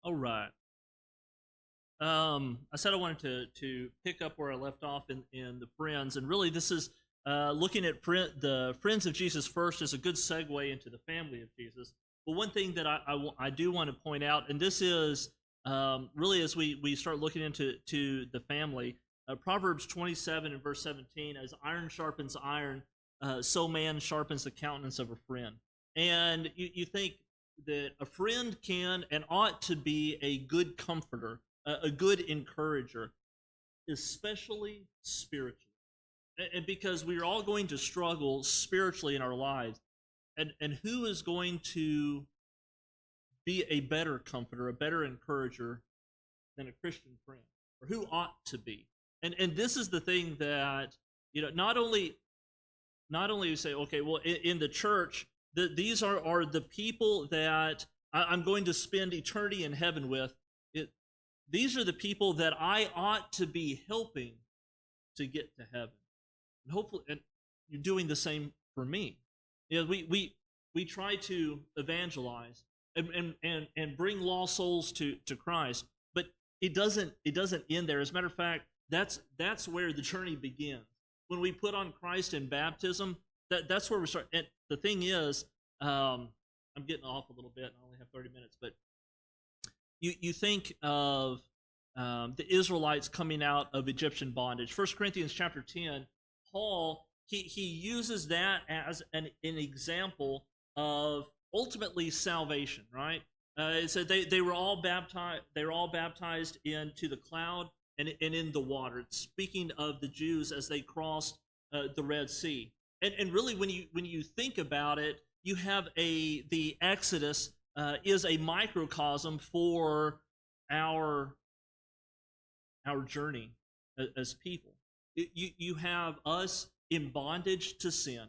All right. I said I wanted to pick up where I left off in the friends, and really this is looking at the friends of Jesus first is a good segue into the family of Jesus. But one thing that I do want to point out, and this is really as we start looking into the family, Proverbs 27 and verse 17, as iron sharpens iron, so man sharpens the countenance of a friend. And you think that a friend can and ought to be a good comforter, a good encourager, especially spiritually. And because we're all going to struggle spiritually in our lives. And who is going to be a better comforter, a better encourager than a Christian friend? Or who ought to be? And this is the thing that, not only you say, okay, well, in the church, these are the people that I'm going to spend eternity in heaven with. These are the people that I ought to be helping to get to heaven. And hopefully, and you're doing the same for me. We try to evangelize and bring lost souls to Christ, but it doesn't end there. As a matter of fact, that's where the journey begins. When we put on Christ in baptism, that's where we start. And the thing is, I'm getting off a little bit. I only have 30 minutes, but you think of the Israelites coming out of Egyptian bondage. 1 Corinthians chapter 10, Paul, he uses that as an example of ultimately salvation, right? It said they were all baptized. They were all baptized into the cloud and in the water. It's speaking of the Jews as they crossed the Red Sea. And really, when you think about it, you have the Exodus is a microcosm for our journey as people. You have us in bondage to sin,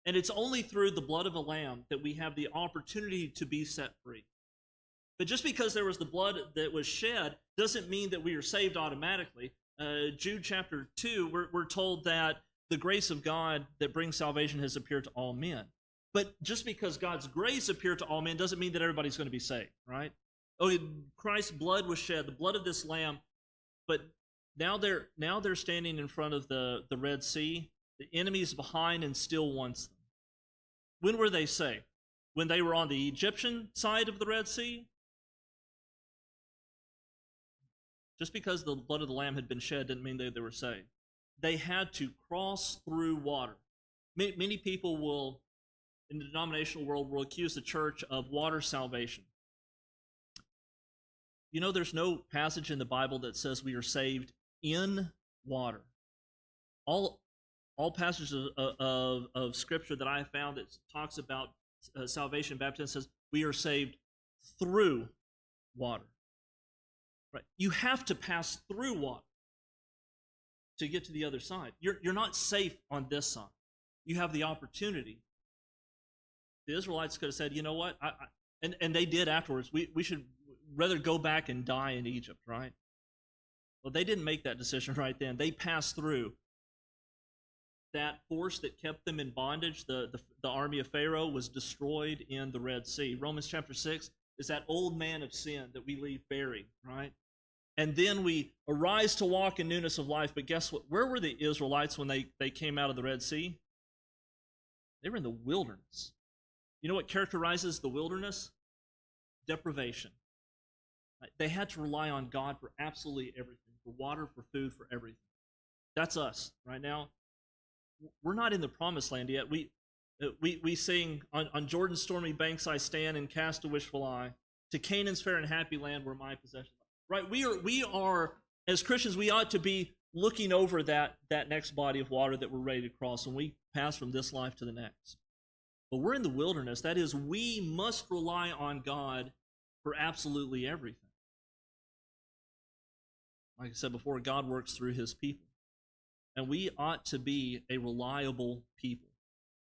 and it's only through the blood of a lamb that we have the opportunity to be set free. But just because there was the blood that was shed doesn't mean that we are saved automatically. Jude chapter 2, we're told that the grace of God that brings salvation has appeared to all men. But just because God's grace appeared to all men doesn't mean that everybody's going to be saved, right? Oh, Christ's blood was shed, the blood of this lamb, but now they're standing in front of the Red Sea. The enemy's behind and still wants them. When were they saved? When they were on the Egyptian side of the Red Sea? Just because the blood of the lamb had been shed didn't mean they were saved. They had to cross through water. Many people will, in the denominational world, will accuse the church of water salvation. You know, there's no passage in the Bible that says we are saved in water. All passages of Scripture that I have found that talks about salvation and baptism says we are saved through water. Right? You have to pass through water to get to the other side. You're not safe on this side. You have the opportunity. The Israelites could have said, you know what? And they did afterwards. We should rather go back and die in Egypt, right? Well, they didn't make that decision right then. They passed through. That force that kept them in bondage, the army of Pharaoh, was destroyed in the Red Sea. Romans chapter 6 is that old man of sin that we leave buried, right? And then we arise to walk in newness of life. But guess what? Where were the Israelites when they came out of the Red Sea? They were in the wilderness. You know what characterizes the wilderness? Deprivation. They had to rely on God for absolutely everything, for water, for food, for everything. That's us right now. We're not in the promised land yet. We sing, on Jordan's stormy banks I stand and cast a wishful eye, to Canaan's fair and happy land where my possession lies. Right? We are, as Christians, we ought to be looking over that next body of water that we're ready to cross when we pass from this life to the next. But we're in the wilderness. That is, we must rely on God for absolutely everything. Like I said before, God works through his people. And we ought to be a reliable people.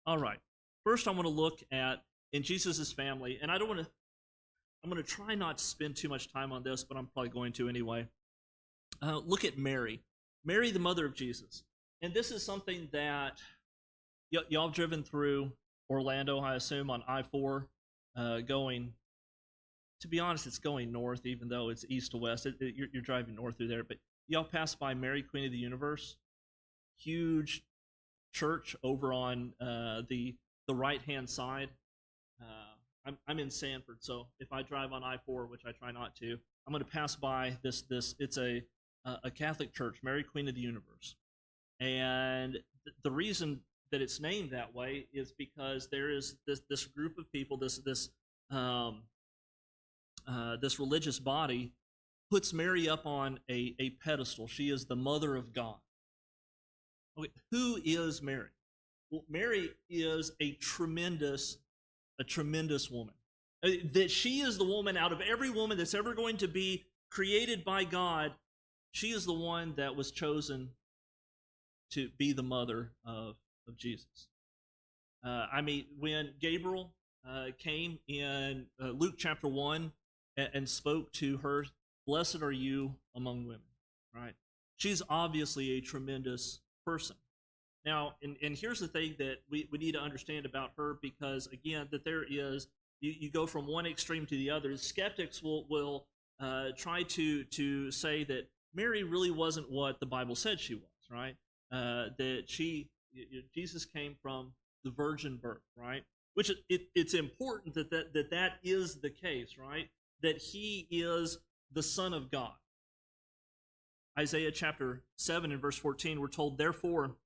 All right. First, I want to look at in Jesus' family, and I'm going to try not to spend too much time on this, but I'm probably going to anyway. Look at Mary. Mary, the mother of Jesus. And this is something that y'all have driven through Orlando, I assume, on I-4 going to be honest, it's going north, even though it's east to west. You're driving north through there. But y'all pass by Mary, Queen of the Universe, huge church over on the right-hand side. I'm in Sanford, so if I drive on I-4, which I try not to, I'm going to pass by this. It's a Catholic church, Mary, Queen of the Universe, and the reason that it's named that way is because there is this group of people, this religious body puts Mary up on a pedestal. She is the Mother of God. Okay, who is Mary? Well, Mary is a tremendous woman. That she is the woman out of every woman that's ever going to be created by God. She is the one that was chosen to be the mother of Jesus. When Gabriel came in Luke chapter 1 and spoke to her, "Blessed are you among women," right? She's obviously a tremendous person. Now, and here's the thing that we need to understand about her, because, again, that there is, you go from one extreme to the other. Skeptics will try to say that Mary really wasn't what the Bible said she was, right? That Jesus came from the virgin birth, right? Which it's important that is the case, right? That he is the Son of God. Isaiah chapter 7 and verse 14, we're told, "Therefore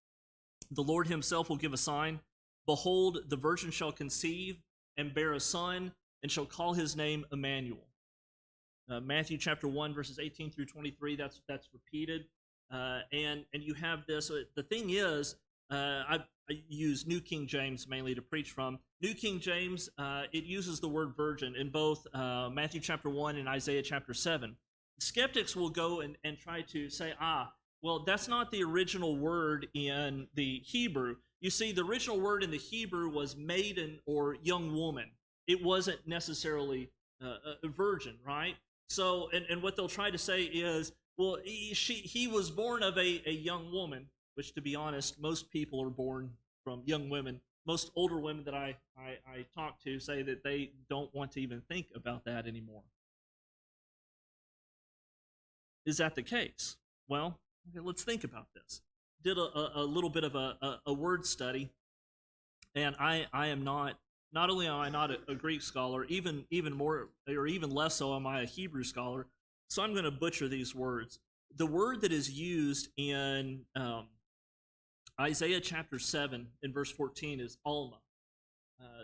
the Lord himself will give a sign. Behold, the virgin shall conceive and bear a son, and shall call his name Emmanuel." Matthew chapter 1, verses 18 through 23, that's repeated. And you have this. The thing is, I use New King James mainly to preach from. New King James, it uses the word virgin in both Matthew chapter 1 and Isaiah chapter 7. Skeptics will go and try to say, well, that's not the original word in the Hebrew. You see, the original word in the Hebrew was maiden or young woman. It wasn't necessarily a virgin, right? So, and what they'll try to say is, well, he was born of a young woman, which, to be honest, most people are born from young women. Most older women that I talk to say that they don't want to even think about that anymore. Is that the case? Well, okay, let's think about this. Did a little bit of a word study, and I am not only am I not a Greek scholar, even more, or even less so am I a Hebrew scholar, so I'm going to butcher these words. The word that is used in Isaiah chapter 7 in verse 14 is Alma,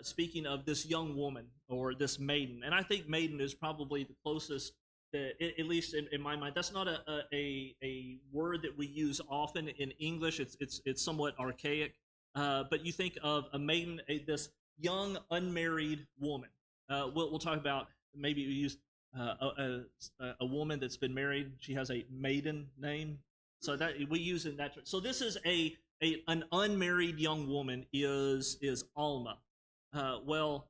speaking of this young woman or this maiden. And I think maiden is probably the closest, at least in my mind. That's not a word that we use often in English. It's somewhat archaic. But you think of a maiden, this young unmarried woman. We'll talk about, maybe we use a woman that's been married. She has a maiden name. So that we use in that. So this is an unmarried young woman is Alma. Well,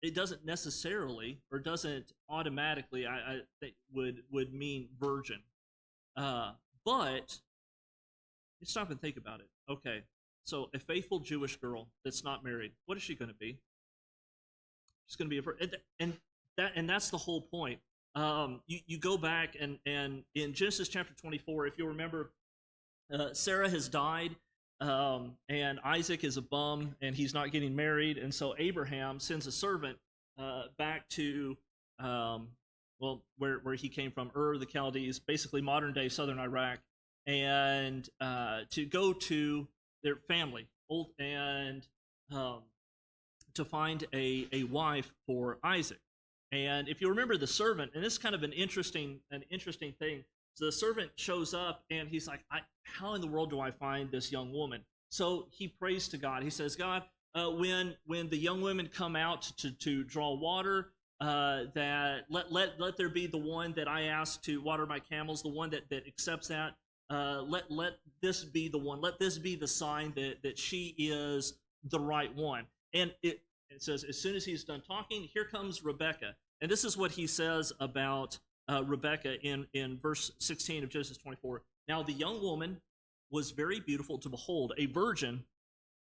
it doesn't necessarily, or doesn't automatically, I think would mean virgin. But stop and think about it. Okay, so a faithful Jewish girl that's not married, what is she going to be? She's going to be a virgin, and that's the whole point. You go back and in Genesis chapter 24, if you'll remember, Sarah has died, and Isaac is a bum, and he's not getting married, and so Abraham sends a servant back to where he came from, Ur the Chaldees, basically modern day southern Iraq, and to go to their family, and to find a wife for Isaac. And if you remember the servant, and this is kind of an interesting thing. So the servant shows up, and he's like, how in the world do I find this young woman? So he prays to God. He says, God, when the young women come out to draw water, that let there be the one that I ask to water my camels, the one that accepts that. Let this be the one. Let this be the sign that she is the right one. And it says, as soon as he's done talking, here comes Rebecca. And this is what he says about Rebecca in verse 16 of Genesis 24. Now the young woman was very beautiful to behold, a virgin,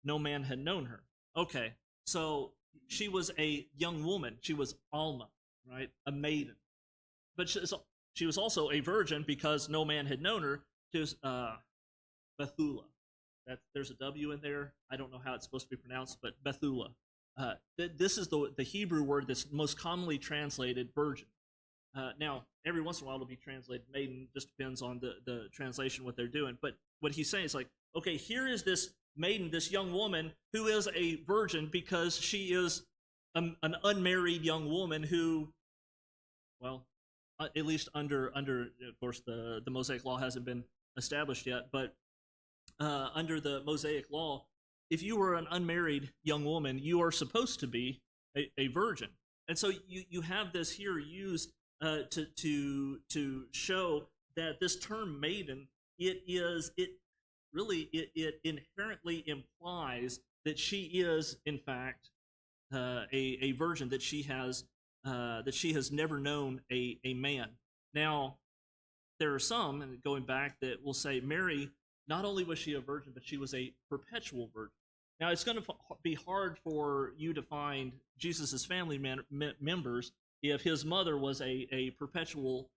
no man had known her. Okay, so she was a young woman. She was Alma, right? A maiden. But she was also a virgin because no man had known her. She was Bethula. There's a W in there. I don't know how it's supposed to be pronounced, but Bethula. This is the Hebrew word that's most commonly translated virgin. Now, every once in a while it'll be translated maiden. Just depends on the translation, what they're doing. But what he's saying is like, okay, here is this maiden, this young woman who is a virgin because she is an unmarried young woman who, well, at least under of course the Mosaic law hasn't been established yet, but under the Mosaic law, if you were an unmarried young woman, you are supposed to be a virgin. And so you have this here used to show that this term maiden, it inherently implies that she is in fact a virgin, that she has never known a man. Now, there are some, and going back, that will say Mary, not only was she a virgin, but she was a perpetual virgin. Now, it's going to be hard for you to find Jesus' family members if his mother was a perpetual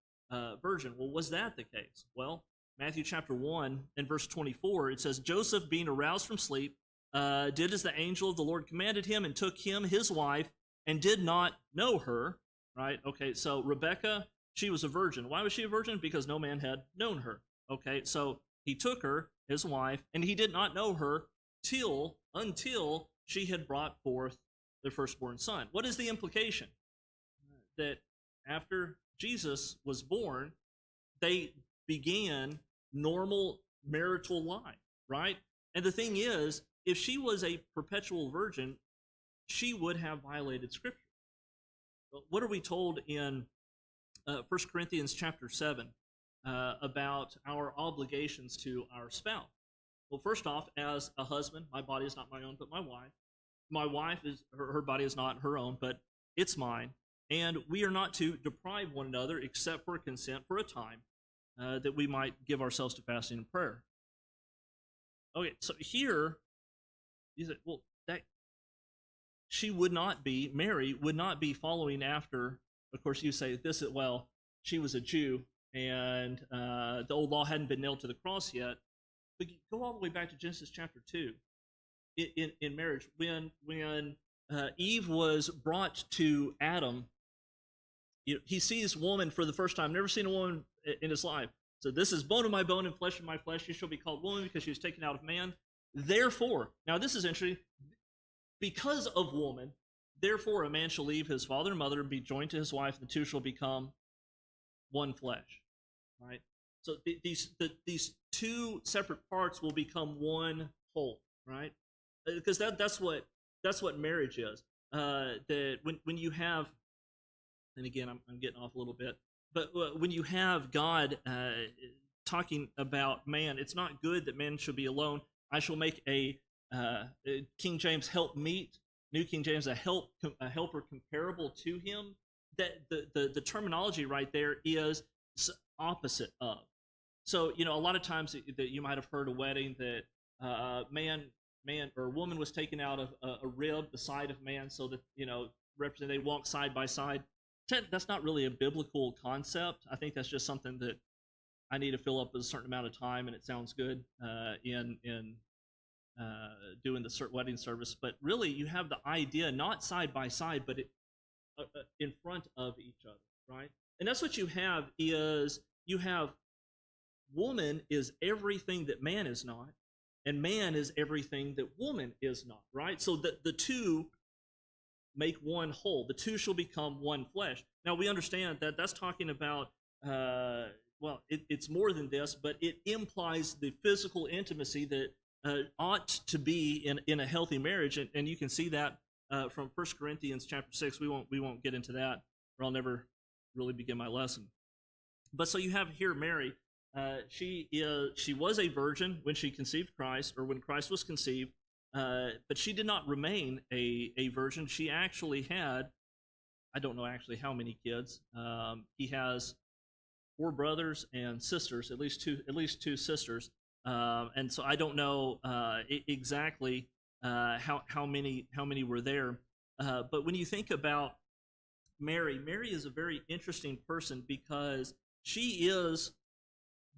virgin. Well, was that the case? Well, Matthew chapter 1 and verse 24, it says, Joseph, being aroused from sleep, did as the angel of the Lord commanded him, and took him, his wife, and did not know her. Right? Okay, so Rebecca, she was a virgin. Why was she a virgin? Because no man had known her. Okay, so he took her, his wife, and he did not know her until she had brought forth their firstborn son. What is the implication? That after Jesus was born, they began normal marital life, right? And the thing is, if she was a perpetual virgin, she would have violated Scripture. But what are we told in 1 Corinthians chapter 7 about our obligations to our spouse? Well, first off, as a husband, my body is not my own, but my wife. My wife is her body is not her own, but it's mine. And we are not to deprive one another except for consent for a time, that we might give ourselves to fasting and prayer. Okay, so here, you say, well, that Mary would not be following after. Of course, you say this, well, she was a Jew, and the old law hadn't been nailed to the cross yet. But go all the way back to Genesis chapter 2. In marriage, when Eve was brought to Adam, he sees woman for the first time, never seen a woman in his life. So this is bone of my bone and flesh of my flesh. She shall be called woman because she was taken out of man. Therefore, now this is interesting, because of woman, therefore a man shall leave his father and mother and be joined to his wife, and the two shall become one flesh. Right? So these two separate parts will become one whole, right? Because that's what marriage is. That when you have, and again I'm getting off a little bit, but when you have God talking about man, it's not good that man should be alone. I shall make a King James help meet, New King James a helper comparable to him. That the terminology right there is opposite of. So, a lot of times that you might have heard a wedding that man or woman was taken out of a rib, the side of man, so that, they walk side by side. That's not really a biblical concept. I think that's just something that I need to fill up with a certain amount of time, and it sounds good in doing the wedding service. But really, you have the idea not side by side, but in front of each other, right? And that's what you have is you have woman is everything that man is not, and man is everything that woman is not, right? So the two make one whole. The two shall become one flesh. Now, we understand that that's talking about, it's more than this, but it implies the physical intimacy that ought to be in a healthy marriage, and you can see that from 1 Corinthians chapter 6. We won't get into that, or I'll never really begin my lesson. But so you have here Mary. She was a virgin when she conceived Christ, or when Christ was conceived, but she did not remain a virgin. She actually had, I don't know actually how many kids. He has 4 brothers and sisters, at least two sisters, and so I don't know exactly how many were there. But when you think about Mary, Mary is a very interesting person because she is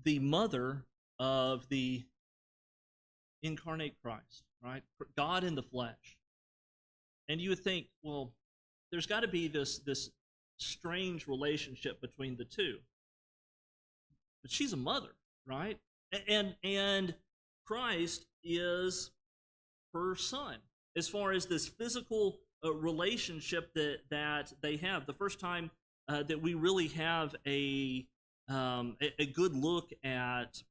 the mother of the incarnate Christ, right? God in the flesh. And you would think, well, there's got to be this strange relationship between the two. But she's a mother, right? And Christ is her son. As far as this physical relationship that they have, the first time that we really have a good look at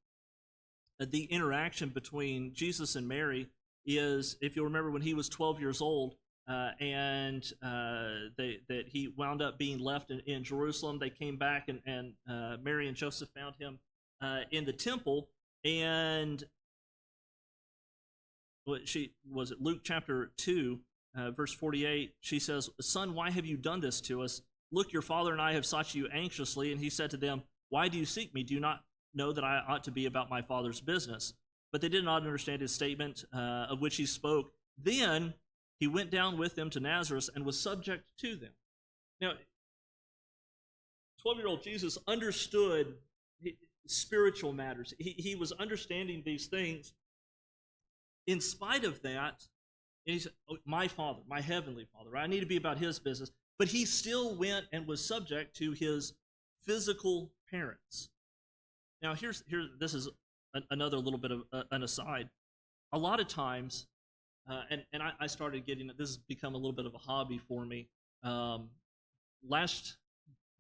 the interaction between Jesus and Mary is, if you remember, when he was 12 years old, and that he wound up being left in Jerusalem. They came back, and Mary and Joseph found him in the temple. And she was it Luke chapter 2, verse 48. She says, "Son, why have you done this to us? Look, your father and I have sought you anxiously." And he said to them, "Why do you seek me? Do you not know that I ought to be about my father's business?" But they did not understand his statement of which he spoke. Then he went down with them to Nazareth and was subject to them. Now, 12-year-old Jesus understood spiritual matters. He was understanding these things. In spite of that, and he said, "Oh, my Father, my heavenly Father, right? I need to be about his business." But he still went and was subject to his physical parents. Now, this is another little bit of an aside. A lot of times, and I started getting it. This has become a little bit of a hobby for me. Last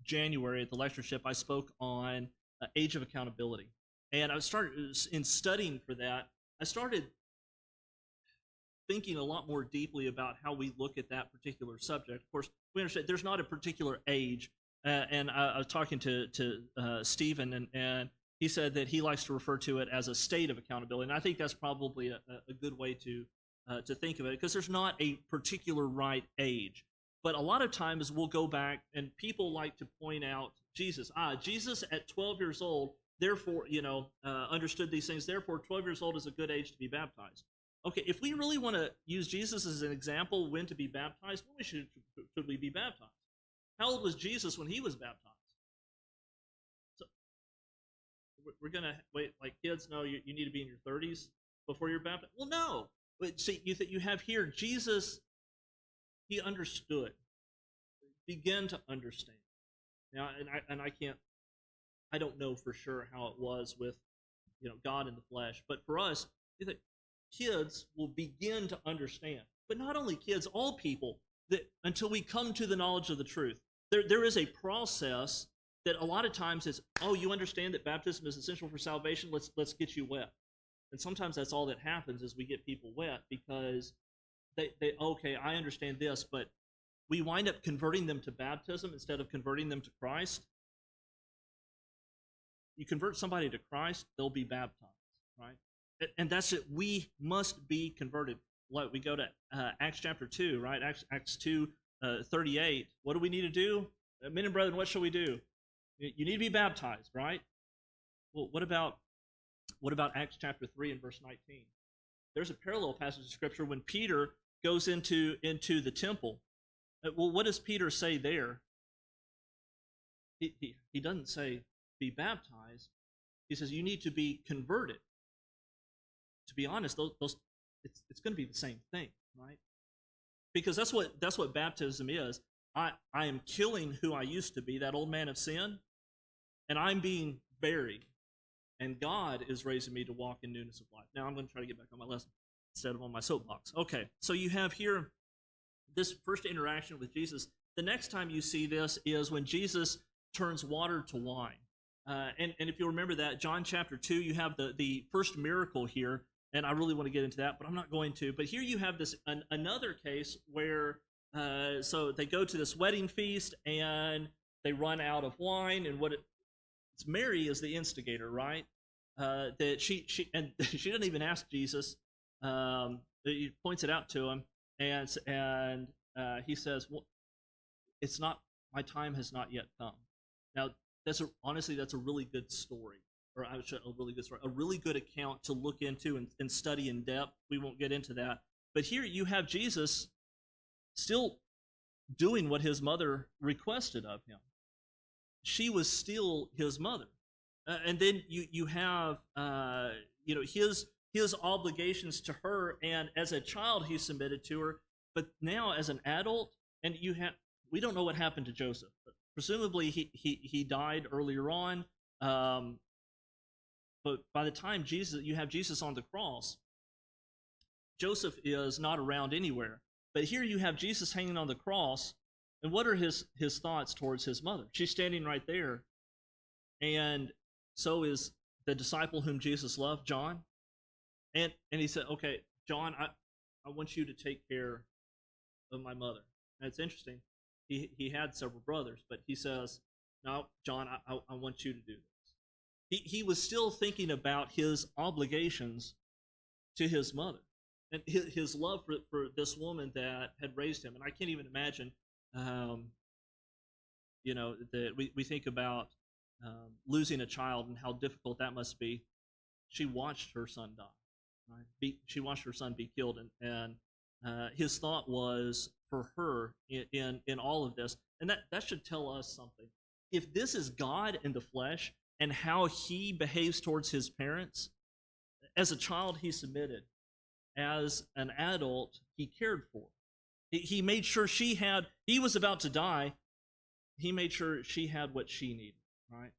January at the lectureship, I spoke on age of accountability, and I started in studying for that. I started thinking a lot more deeply about how we look at that particular subject. Of course, we understand there's not a particular age, and I was talking to Stephen, and he said that he likes to refer to it as a state of accountability, and I think that's probably a good way to think of it, because there's not a particular right age. But a lot of times we'll go back, and people like to point out Jesus. Jesus at 12 years old, therefore, understood these things. Therefore, 12 years old is a good age to be baptized. Okay, if we really want to use Jesus as an example when to be baptized, when should we be baptized? How old was Jesus when he was baptized? So we're going to wait, like kids, no, you need to be in your 30s before you're baptized? Well, no. See, you have here Jesus. He understood, began to understand. Now, I don't know for sure how it was with, God in the flesh. But for us, kids will begin to understand. But not only kids, all people, that until we come to the knowledge of the truth, there is a process that a lot of times is, oh, you understand that baptism is essential for salvation. Let's get you wet. And sometimes that's all that happens is we get people wet because they okay, I understand this, but we wind up converting them to baptism instead of converting them to Christ. You convert somebody to Christ, they'll be baptized, right? And that's it. We must be converted. We go to Acts chapter 2, right? Acts 2, 38. What do we need to do? Men and brethren, what shall we do? You need to be baptized, right? Well, what about Acts chapter 3 and verse 19? There's a parallel passage of Scripture when Peter goes into the temple. Well, what does Peter say there? He doesn't say be baptized. He says you need to be converted. To be honest, it's going to be the same thing, right? Because that's what baptism is. I am killing who I used to be, that old man of sin, and I'm being buried. And God is raising me to walk in newness of life. Now I'm going to try to get back on my lesson instead of on my soapbox. Okay, so you have here this first interaction with Jesus. The next time you see this is when Jesus turns water to wine. And if you remember that, John chapter 2, you have the first miracle here, and I really want to get into that, but I'm not going to. But here you have this another case where so they go to this wedding feast, and they run out of wine, and it's Mary is the instigator, right? That she doesn't even ask Jesus. He points it out to him, and he says, "Well, it's not. My time has not yet come." Now, honestly, that's a really good story, or I would say a really good story, a really good account to look into and study in depth. We won't get into that, but here you have Jesus still doing what his mother requested of him. She was still his mother. And then you have his obligations to her, and as a child he submitted to her, but now as an adult, and we don't know what happened to Joseph, but presumably he died earlier on. But by the time you have Jesus on the cross, Joseph is not around anywhere. But here you have Jesus hanging on the cross, and what are his thoughts towards his mother? She's standing right there, and so is the disciple whom Jesus loved, John. And he said, okay, John, I want you to take care of my mother. And it's interesting. He had several brothers, but he says, no, John, I want you to do this. He was still thinking about his obligations to his mother and his love for this woman that had raised him. And I can't even imagine, that we think about losing a child and how difficult that must be. She watched her son die. Right? She watched her son be killed, and his thought was for her in all of this. And that should tell us something. If this is God in the flesh and how he behaves towards his parents, as a child he submitted, as an adult he cared for. He made sure he was about to die, he made sure she had what she needed, right?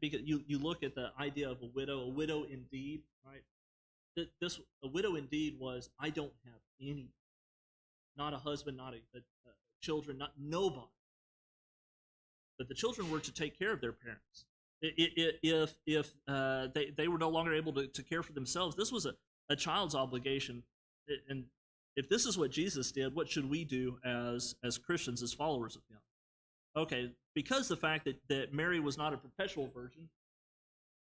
Because you look at the idea of a widow indeed, right? A widow indeed was, I don't have any, not a husband, not a children, not nobody. But the children were to take care of their parents. If they were no longer able to care for themselves, this was a child's obligation. And if this is what Jesus did, what should we do as Christians, as followers of him? Okay, because the fact that Mary was not a perpetual virgin,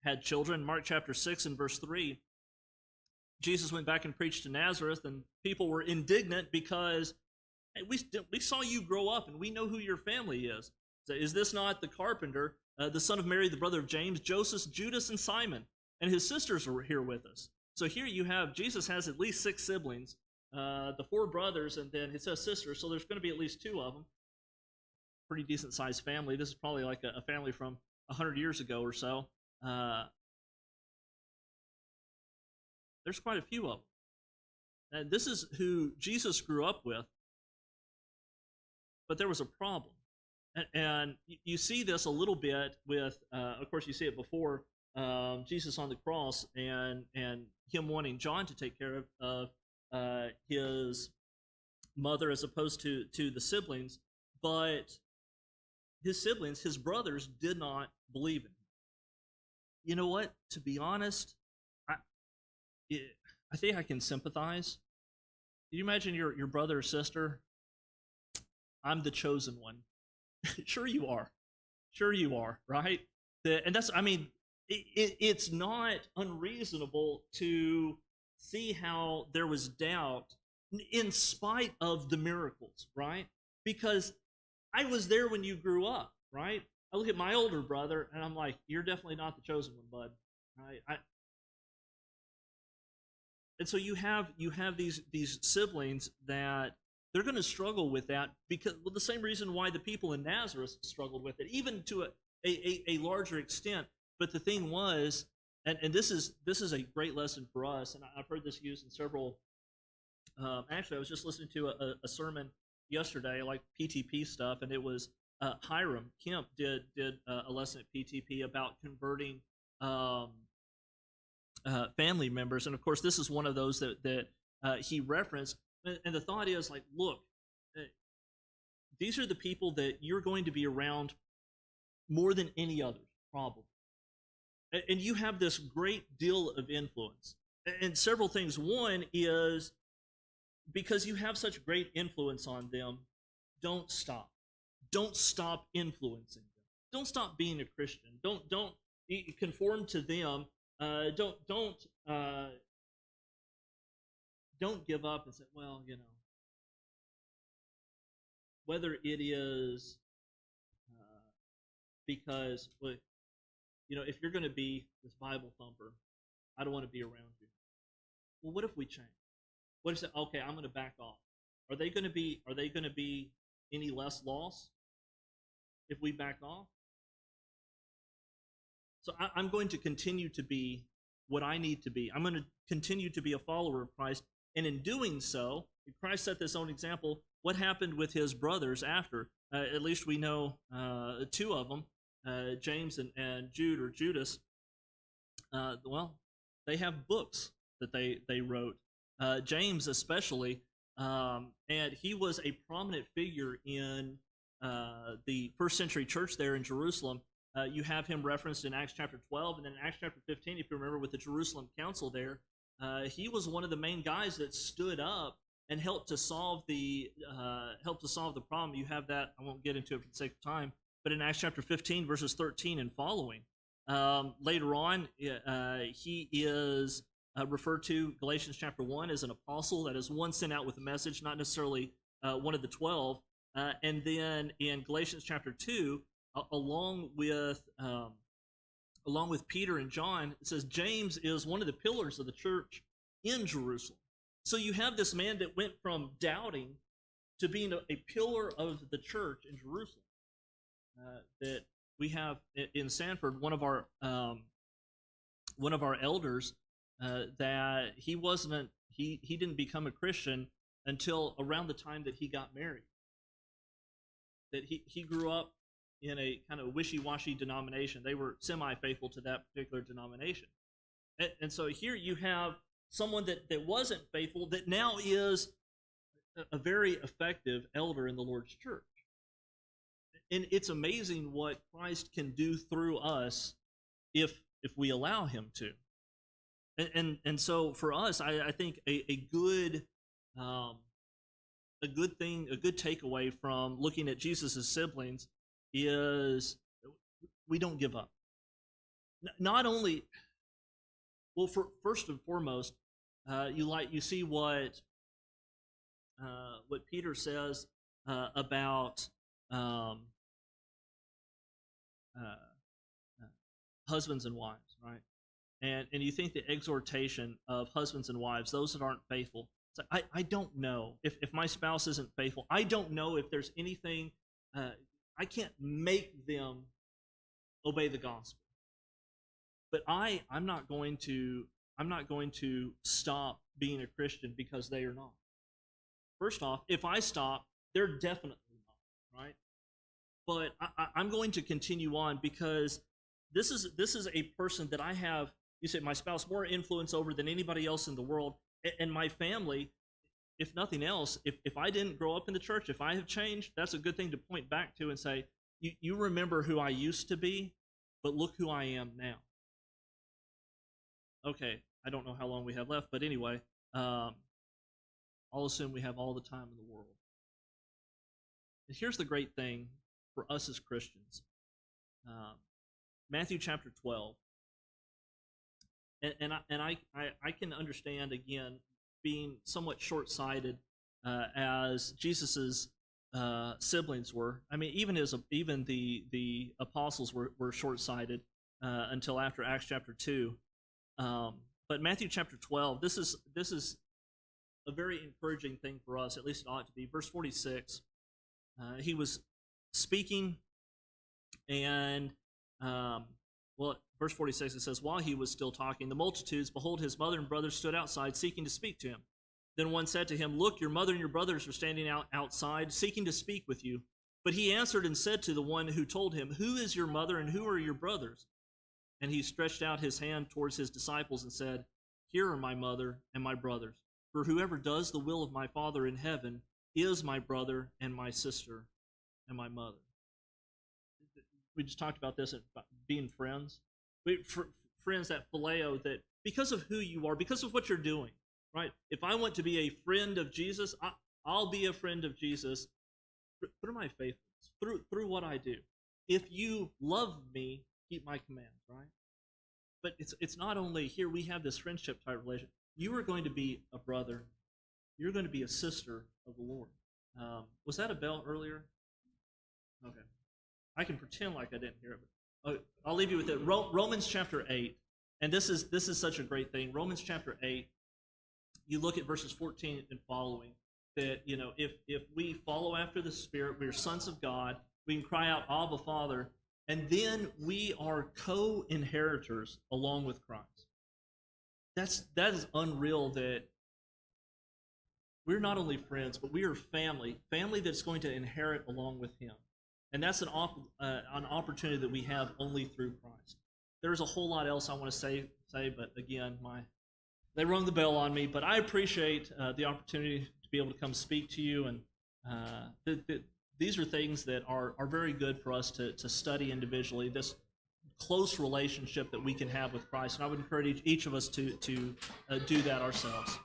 had children, Mark chapter 6 and verse 3, Jesus went back and preached to Nazareth, and people were indignant because, hey, we saw you grow up, and we know who your family is. So, is this not the carpenter, the son of Mary, the brother of James, Joseph, Judas, and Simon? And his sisters are here with us. So here you have, Jesus has at least 6 siblings, the 4 brothers, and then it says sisters, so there's going to be at least 2 of them. Pretty decent-sized family. This is probably like a family from 100 years ago or so. There's quite a few of them. And this is who Jesus grew up with, but there was a problem. And you see this a little bit with, of course, you see it before Jesus on the cross and him wanting John to take care of his mother as opposed to the siblings. But his siblings, his brothers, did not believe in him. You know what? To be honest, I think I can sympathize. Can you imagine your brother or sister? I'm the chosen one. Sure you are. Sure you are, right? And that's, I mean, it's not unreasonable to see how there was doubt in spite of the miracles, right? Because I was there when you grew up, right? I look at my older brother and I'm like, you're definitely not the chosen one, bud. Right? And so you have these siblings that they're going to struggle with that because the same reason why the people in Nazareth struggled with it, even to a larger extent. But the thing was, and this is a great lesson for us, and I've heard this used in several. Actually, I was just listening to a sermon yesterday, like PTP stuff, and it was Hiram Kemp did a lesson at PTP about converting family members, and of course, this is one of those that he referenced. And the thought is like, look, these are the people that you're going to be around more than any others, probably. And you have this great deal of influence. And several things. One is because you have such great influence on them, don't stop. Don't stop influencing them. Don't stop being a Christian. Don't conform to them. Don't give up and say, well, whether it is because, if you're going to be this Bible thumper, I don't want to be around you. Well, what if we change? What if say, okay, I'm going to back off? Are they going to be any less loss if we back off? So I'm going to continue to be what I need to be. I'm going to continue to be a follower of Christ. And in doing so, Christ set this own example. What happened with his brothers after? At least we know two of them, James and Jude or Judas. Well, they have books that they wrote. James especially, and he was a prominent figure in the first century church there in Jerusalem. You have him referenced in Acts chapter 12, and then in Acts chapter 15, if you remember, with the Jerusalem council there, he was one of the main guys that stood up and helped to solve the problem. You have that. I won't get into it for the sake of time, but in Acts chapter 15, verses 13 and following, later on, he is referred to, Galatians chapter 1, as an apostle. That is one sent out with a message, not necessarily one of the 12. And then in Galatians chapter 2, along with Peter and John, it says James is one of the pillars of the church in Jerusalem. So you have this man that went from doubting to being a pillar of the church in Jerusalem. That we have in Sanford, one of our elders, that he didn't become a Christian until around the time that he got married. That he grew up in a kind of wishy-washy denomination. They were semi-faithful to that particular denomination. And so here you have someone that wasn't faithful that now is a very effective elder in the Lord's church. And it's amazing what Christ can do through us if we allow him to. And so for us, I think a good takeaway from looking at Jesus' siblings is we don't give up. Not only, well, first and foremost, you see what Peter says about husbands and wives, right? And you think the exhortation of husbands and wives, those that aren't faithful. So I don't know if my spouse isn't faithful. I don't know if there's anything. I can't make them obey the gospel. But I'm not going to stop being a Christian because they are not. First off, if I stop, they're definitely not, right? But I'm going to continue on because this is a person that I have, you say, my spouse, more influence over than anybody else in the world. And my family, if nothing else, if I didn't grow up in the church, if I have changed, that's a good thing to point back to and say, you remember who I used to be, but look who I am now. Okay, I don't know how long we have left, but anyway, I'll assume we have all the time in the world. And here's the great thing for us as Christians. Matthew chapter 12. And I can understand, again, being somewhat short-sighted as Jesus's siblings were. I mean, even the apostles were short-sighted until after Acts chapter 2. But Matthew chapter 12, this is a very encouraging thing for us. At least it ought to be. Verse 46. He was speaking, and verse 46, it says, while he was still talking, the multitudes, behold, his mother and brothers stood outside, seeking to speak to him. Then one said to him, look, your mother and your brothers are standing outside, seeking to speak with you. But he answered and said to the one who told him, who is your mother and who are your brothers? And he stretched out his hand towards his disciples and said, here are my mother and my brothers. For whoever does the will of my Father in heaven is my brother and my sister and my mother. We just talked about this, about being friends. Friends, that phileo, that because of who you are, because of what you're doing, right? If I want to be a friend of Jesus, I'll be a friend of Jesus through my faithfulness, through what I do. If you love me, keep my commands, right? But it's not only here we have this friendship type relation. You are going to be a brother. You're going to be a sister of the Lord. Was that a bell earlier? Okay. I can pretend like I didn't hear it. But I'll leave you with it. Romans chapter 8, and this is such a great thing. Romans chapter 8, you look at verses 14 and following. that, if we follow after the Spirit, we're sons of God, we can cry out, Abba, Father, and then we are co-inheritors along with Christ. That is unreal, that we're not only friends, but we are family that's going to inherit along with Him. And that's an opportunity that we have only through Christ. There's a whole lot else I want to say, but again, they rung the bell on me. But I appreciate the opportunity to be able to come speak to you, and these are things that are very good for us to study individually. This close relationship that we can have with Christ, and I would encourage each of us to do that ourselves.